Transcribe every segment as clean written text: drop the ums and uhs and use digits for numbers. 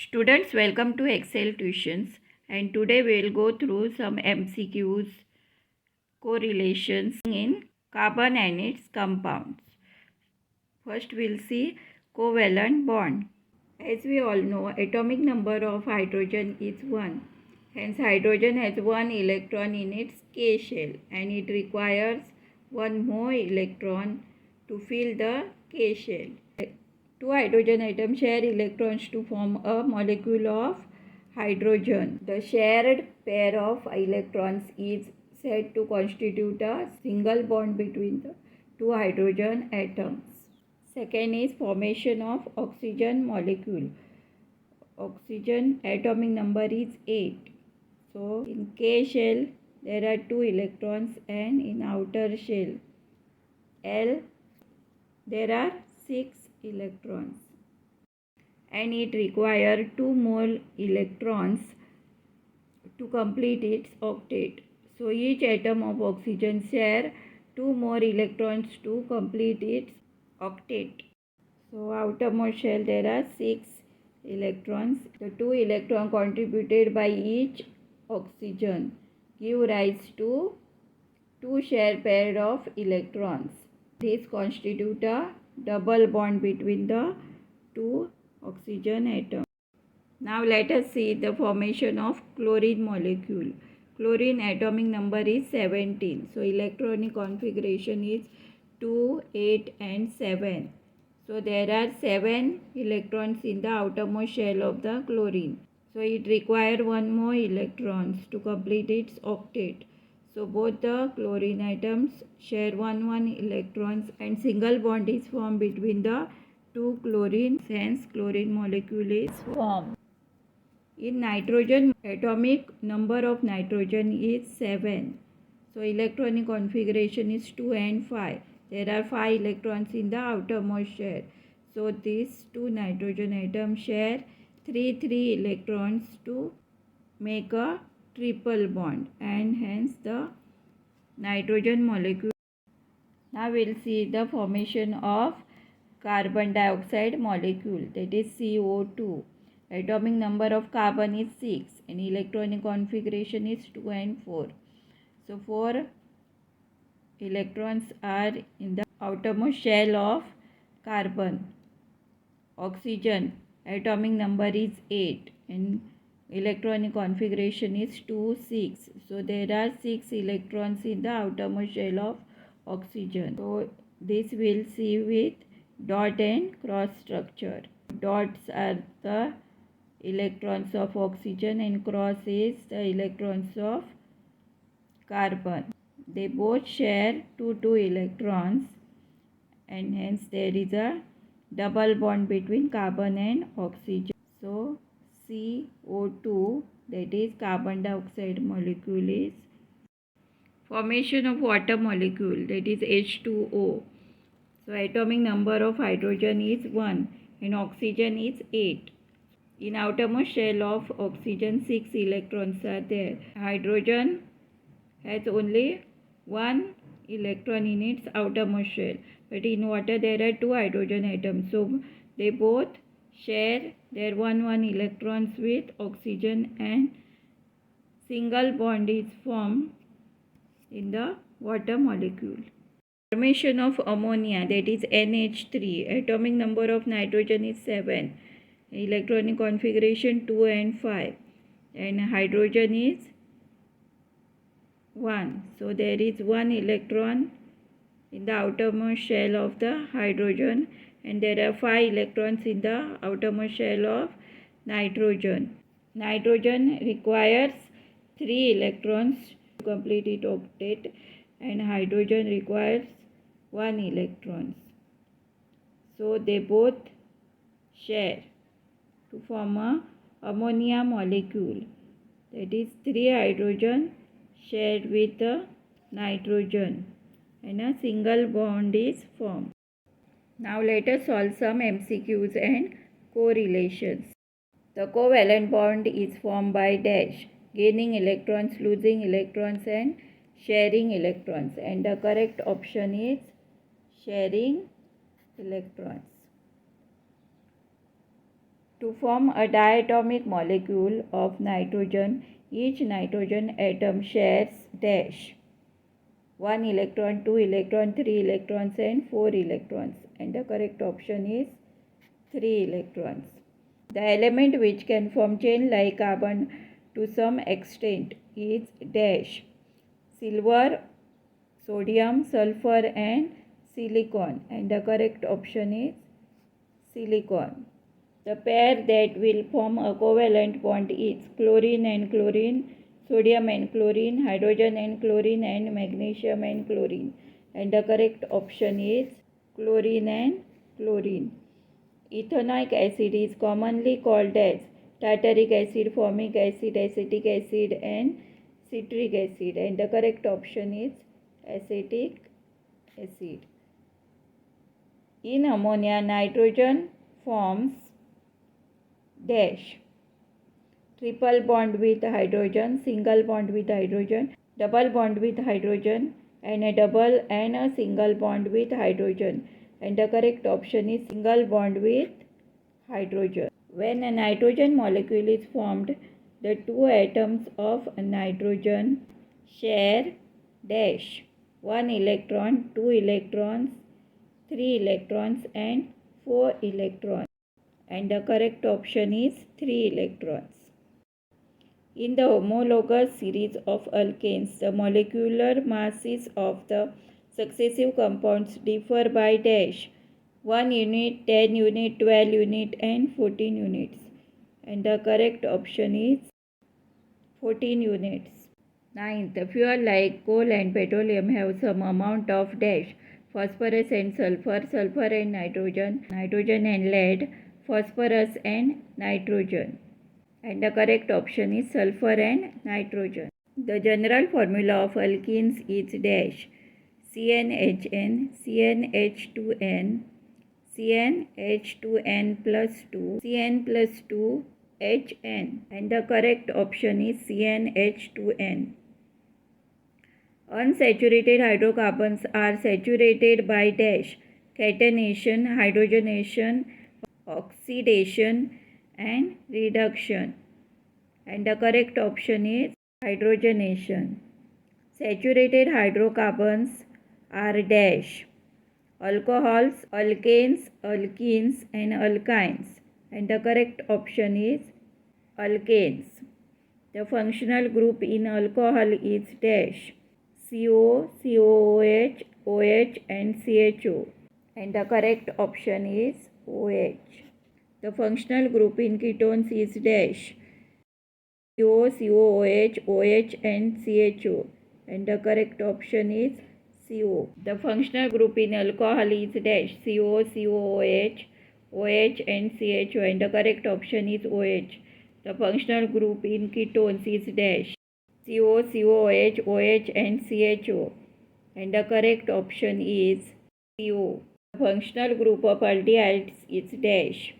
Students, welcome to Excel Tuitions, and today we will go through some MCQs, correlations in carbon and its compounds. First we will see covalent bond. As we all know, atomic number of hydrogen is 1. Hence hydrogen has 1 electron in its K shell and it requires 1 more electron to fill the K shell. Two hydrogen atoms share electrons to form a molecule of hydrogen. The shared pair of electrons is said to constitute a single bond between the two hydrogen atoms. Second is formation of oxygen molecule. Oxygen atomic number is 8. So in K shell there are 2 electrons and in outer shell L there are 6 electrons and it requires 2 more electrons to complete its octet. So each atom of oxygen share 2 more electrons to complete its octet. So outermost shell there are 6 electrons. The 2 electrons contributed by each oxygen give rise to 2 share pair of electrons. This constitute a double bond between the 2 oxygen atoms. Now let us see the formation of chlorine molecule. Chlorine atomic number is 17. So electronic configuration is 2, 8 and 7. So there are 7 electrons in the outermost shell of the chlorine. So it requires 1 more electrons to complete its octet. So both the chlorine atoms share 1 electrons and single bond is formed between the 2 chlorine, hence chlorine molecule is formed. In nitrogen, atomic number of nitrogen is 7. So electronic configuration is 2 and 5. There are 5 electrons in the outermost shell. So these 2 nitrogen atoms share 3 electrons to make a triple bond and hence the nitrogen molecule. Now we will see the formation of carbon dioxide molecule, that is CO2. Atomic number of carbon is 6 and electronic configuration is 2 and 4. So 4 electrons are in the outermost shell of carbon. Oxygen atomic number is 8 and electronic configuration is 2, 6. So there are 6 electrons in the outermost shell of oxygen. So this we'll see with dot and cross structure. Dots are the electrons of oxygen and cross is the electrons of carbon. They both share 2 electrons and hence there is a double bond between carbon and oxygen. So CO2, that is carbon dioxide molecule, is formation of water molecule, that is H2O. So atomic number of hydrogen is 1 and oxygen is 8. In outermost shell of oxygen 6 electrons are there. Hydrogen has only 1 electron in its outermost shell. But in water there are 2 hydrogen atoms. So they both share their 1 electrons with oxygen and single bond is formed in the water molecule. Formation of ammonia, that is NH3. Atomic number of nitrogen is 7. Electronic configuration 2 and 5. And hydrogen is 1. So there is 1 electron in the outermost shell of the hydrogen and there are 5 electrons in the outermost shell of nitrogen. Nitrogen requires 3 electrons to complete its octet and hydrogen requires 1 electron. So they both share to form a ammonia molecule, that is 3 hydrogen shared with the nitrogen and a single bond is formed. Now let us solve some MCQs and correlations. The covalent bond is formed by dash, gaining electrons, losing electrons and sharing electrons, and the correct option is sharing electrons. To form a diatomic molecule of nitrogen, each nitrogen atom shares dash 1 electron, 2 electron, 3 electrons and 4 electrons, and the correct option is 3 electrons. The element which can form chain like carbon to some extent is dash silver, sodium, sulfur and silicon, and the correct option is silicon. The pair that will form a covalent bond is chlorine and chlorine, sodium and chlorine, hydrogen and chlorine and magnesium and chlorine, and the correct option is chlorine and chlorine. Ethanoic acid is commonly called as tartaric acid, formic acid, acetic acid and citric acid, and the correct option is acetic acid. In ammonia, nitrogen forms dash triple bond with hydrogen, single bond with hydrogen, double bond with hydrogen, and a double and a single bond with hydrogen, and the correct option is single bond with hydrogen. When a nitrogen molecule is formed, the two atoms of nitrogen share dash 1 electron, 2 electrons, 3 electrons and 4 electrons, and the correct option is 3 electrons. In the homologous series of alkanes, the molecular masses of the successive compounds differ by dash 1 unit, 10 unit, 12 unit and 14 units, and the correct option is 14 units. 9th, fuel like coal and petroleum have some amount of dash phosphorus and sulfur, sulfur and nitrogen, nitrogen and lead, phosphorus and nitrogen, and the correct option is sulfur and nitrogen. The general formula of alkenes is dash CnHn, CnH2n, CnH2n plus 2, Cn plus 2, Hn, and the correct option is CnH2n. Unsaturated hydrocarbons are saturated by dash catenation, hydrogenation, oxidation and reduction, and the correct option is hydrogenation. Saturated hydrocarbons are dash alcohols, alkanes, alkenes and alkynes, and the correct option is alkanes. The functional group in alcohol is dash CO, COOH, OH and CHO, and the correct option is OH. The functional group in ketones is dash CO, COOH, OH and CHO, and the correct option is CO. The functional group in alcohol is dash CO, COOH, OH and CHO, and the correct option is OH. The functional group in ketones is dash CO, COOH, OH and CHO, and the correct option is CO. The functional group of aldehydes is dash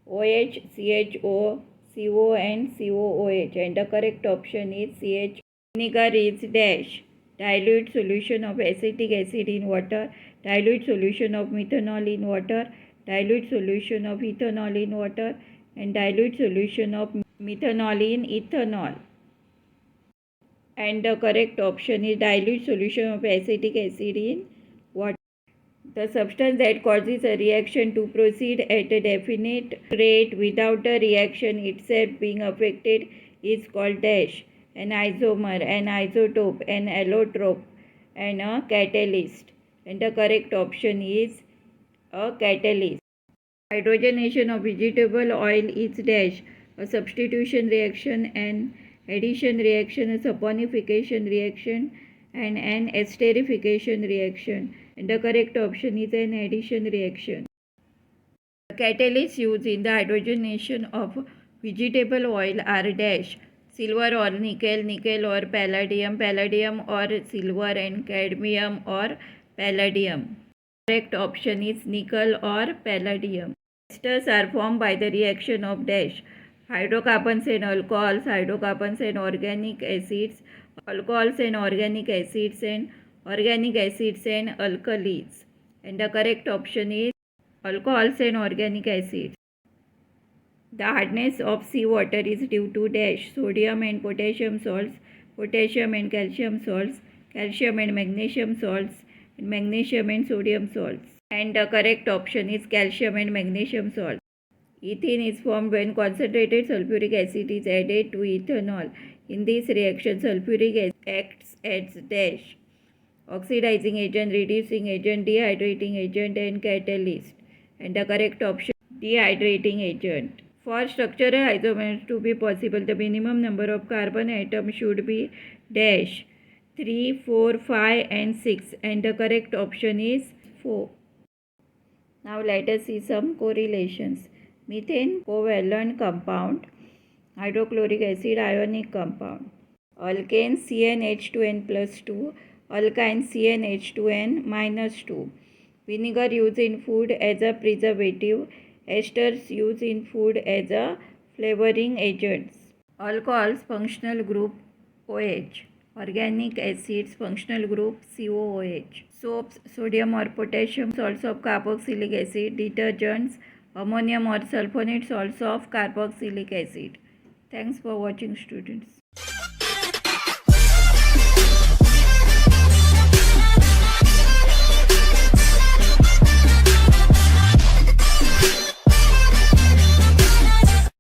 OH, CHO, CO and COOH, and the correct option is CH. Vinegar is dash dilute solution of acetic acid in water, dilute solution of methanol in water, dilute solution of ethanol in water, and dilute solution of methanol in ethanol, and the correct option is dilute solution of acetic acid in water. The substance that causes a reaction to proceed at a definite rate without the reaction itself being affected is called dash an isomer, an isotope, an allotrope, and a catalyst, and the correct option is a catalyst. Hydrogenation of vegetable oil is dash a substitution reaction, an addition reaction, a saponification reaction, and an esterification reaction, and the correct option is an addition reaction. The catalysts used in the hydrogenation of vegetable oil are dash silver or nickel, nickel or palladium, palladium or silver, and cadmium or palladium. Correct option is nickel or palladium. Esters are formed by the reaction of dash hydrocarbons and alcohols, hydrocarbons and organic acids, alcohols and organic acids, and organic acids and alkalis, and the correct option is alcohols and organic acids. The hardness of seawater is due to dash sodium and potassium salts, potassium and calcium salts, calcium and magnesium salts, and magnesium and sodium salts. And the correct option is calcium and magnesium salts. Ethene is formed when concentrated sulfuric acid is added to ethanol. In this reaction, sulfuric acid acts as dash oxidizing agent, reducing agent, dehydrating agent, and catalyst. And the correct option dehydrating agent. For structural isomers to be possible, the minimum number of carbon atoms should be dash 3, 4, 5, and 6. And the correct option is 4. Now let us see some correlations. Methane covalent compound, hydrochloric acid ionic compound, alkane CnH2n plus 2, alkyne CnH2n minus 2. Vinegar used in food as a preservative, esters used in food as a flavoring agents. Alcohols functional group OH. Organic acids functional group COOH. Soaps, sodium or potassium salts of carboxylic acid. Detergents, ammonium or sulfonate salts of carboxylic acid. Thanks for watching, students.